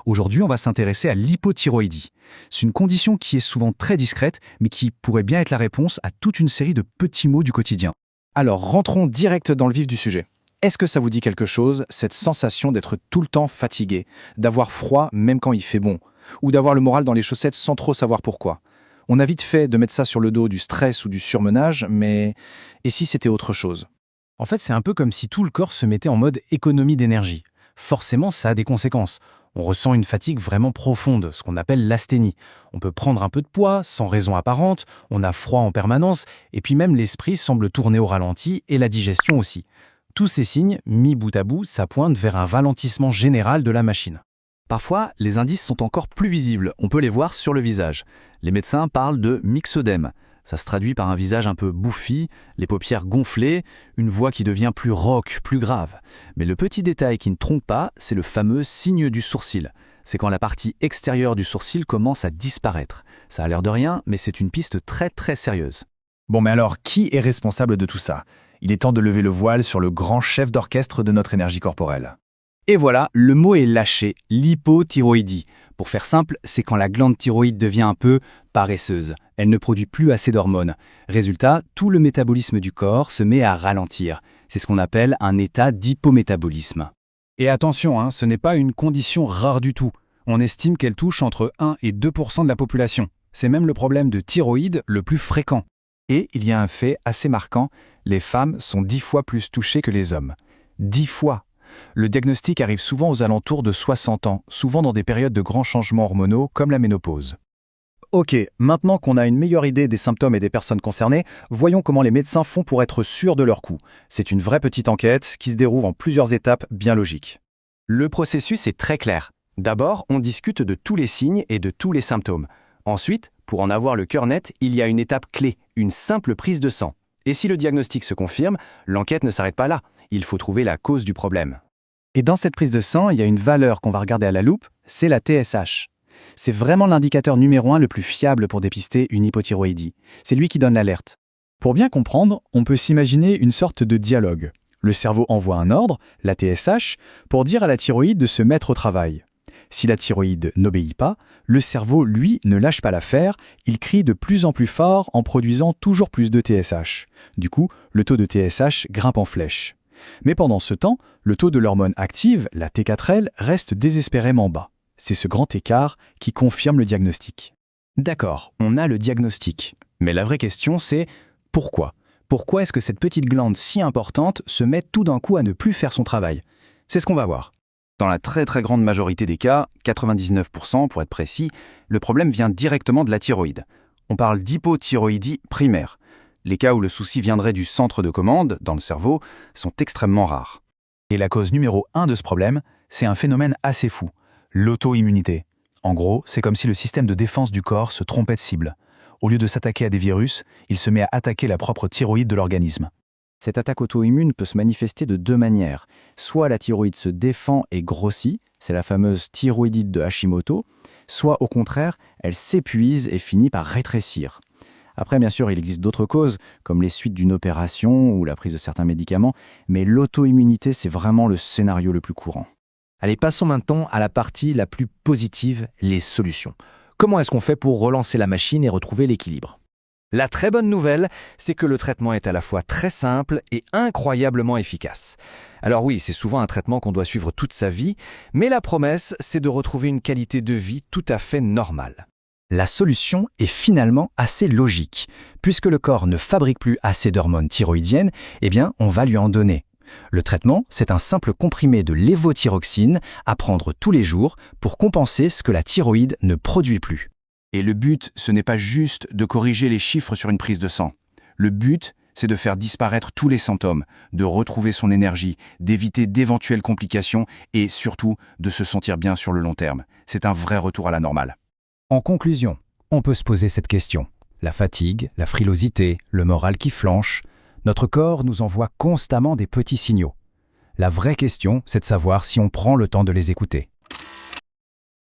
Aujourd'hui, on va s'intéresser à l'hypothyroïdie. C'est une condition qui est souvent très discrète, mais qui pourrait bien être la réponse à toute une série de petits maux du quotidien. Alors, rentrons direct dans le vif du sujet. Est-ce que ça vous dit quelque chose, cette sensation d'être tout le temps fatigué, d'avoir froid même quand il fait bon, ou d'avoir le moral dans les chaussettes sans trop savoir pourquoi? On a vite fait de mettre ça sur le dos du stress ou du surmenage, mais et si c'était autre chose? En fait, c'est un peu comme si tout le corps se mettait en mode économie d'énergie. Forcément, ça a des conséquences. On ressent une fatigue vraiment profonde, ce qu'on appelle l'asthénie. On peut prendre un peu de poids, sans raison apparente, on a froid en permanence, et puis même l'esprit semble tourner au ralenti, et la digestion aussi. Tous ces signes, mis bout à bout, ça pointe vers un ralentissement général de la machine. Parfois, les indices sont encore plus visibles, on peut les voir sur le visage. Les médecins parlent de myxodème. Ça se traduit par un visage un peu bouffi, les paupières gonflées, une voix qui devient plus rauque, plus grave. Mais le petit détail qui ne trompe pas, c'est le fameux signe du sourcil. C'est quand la partie extérieure du sourcil commence à disparaître. Ça a l'air de rien, mais c'est une piste très très sérieuse. Bon, mais alors, qui est responsable de tout ça? Il est temps de lever le voile sur le grand chef d'orchestre de notre énergie corporelle. Et voilà, le mot est lâché, l'hypothyroïdie. Pour faire simple, c'est quand la glande thyroïde devient un peu paresseuse. Elle ne produit plus assez d'hormones. Résultat, tout le métabolisme du corps se met à ralentir. C'est ce qu'on appelle un état d'hypométabolisme. Et attention, ce n'est pas une condition rare du tout. On estime qu'elle touche entre 1 et 2% de la population. C'est même le problème de thyroïde le plus fréquent. Et il y a un fait assez marquant, les femmes sont 10 fois plus touchées que les hommes. 10 fois! Le diagnostic arrive souvent aux alentours de 60 ans, souvent dans des périodes de grands changements hormonaux comme la ménopause. Ok, maintenant qu'on a une meilleure idée des symptômes et des personnes concernées, voyons comment les médecins font pour être sûrs de leur coup. C'est une vraie petite enquête qui se déroule en plusieurs étapes bien logiques. Le processus est très clair. D'abord, on discute de tous les signes et de tous les symptômes. Ensuite, pour en avoir le cœur net, il y a une étape clé, une simple prise de sang. Et si le diagnostic se confirme, l'enquête ne s'arrête pas là. Il faut trouver la cause du problème. Et dans cette prise de sang, il y a une valeur qu'on va regarder à la loupe, c'est la TSH. C'est vraiment l'indicateur numéro 1 le plus fiable pour dépister une hypothyroïdie. C'est lui qui donne l'alerte. Pour bien comprendre, on peut s'imaginer une sorte de dialogue. Le cerveau envoie un ordre, la TSH, pour dire à la thyroïde de se mettre au travail. Si la thyroïde n'obéit pas, le cerveau, lui, ne lâche pas l'affaire, il crie de plus en plus fort en produisant toujours plus de TSH. Du coup, le taux de TSH grimpe en flèche. Mais pendant ce temps, le taux de l'hormone active, la T4L, reste désespérément bas. C'est ce grand écart qui confirme le diagnostic. D'accord, on a le diagnostic. Mais la vraie question, c'est pourquoi? Pourquoi est-ce que cette petite glande si importante se met tout d'un coup à ne plus faire son travail? C'est ce qu'on va voir. Dans la très très grande majorité des cas, 99% pour être précis, le problème vient directement de la thyroïde. On parle d'hypothyroïdie primaire. Les cas où le souci viendrait du centre de commande, dans le cerveau, sont extrêmement rares. Et la cause numéro 1 de ce problème, c'est un phénomène assez fou, l'auto-immunité. En gros, c'est comme si le système de défense du corps se trompait de cible. Au lieu de s'attaquer à des virus, il se met à attaquer la propre thyroïde de l'organisme. Cette attaque auto-immune peut se manifester de deux manières. Soit la thyroïde se défend et grossit, c'est la fameuse thyroïdite de Hashimoto, soit au contraire, elle s'épuise et finit par rétrécir. Après, bien sûr, il existe d'autres causes, comme les suites d'une opération ou la prise de certains médicaments, mais l'auto-immunité, c'est vraiment le scénario le plus courant. Allez, passons maintenant à la partie la plus positive, les solutions. Comment est-ce qu'on fait pour relancer la machine et retrouver l'équilibre? La très bonne nouvelle, c'est que le traitement est à la fois très simple et incroyablement efficace. Alors oui, c'est souvent un traitement qu'on doit suivre toute sa vie, mais la promesse, c'est de retrouver une qualité de vie tout à fait normale. La solution est finalement assez logique. Puisque le corps ne fabrique plus assez d'hormones thyroïdiennes, eh bien, on va lui en donner. Le traitement, c'est un simple comprimé de lévothyroxine à prendre tous les jours pour compenser ce que la thyroïde ne produit plus. Et le but, ce n'est pas juste de corriger les chiffres sur une prise de sang. Le but, c'est de faire disparaître tous les symptômes, de retrouver son énergie, d'éviter d'éventuelles complications et surtout de se sentir bien sur le long terme. C'est un vrai retour à la normale. En conclusion, on peut se poser cette question. La fatigue, la frilosité, le moral qui flanche, notre corps nous envoie constamment des petits signaux. La vraie question, c'est de savoir si on prend le temps de les écouter.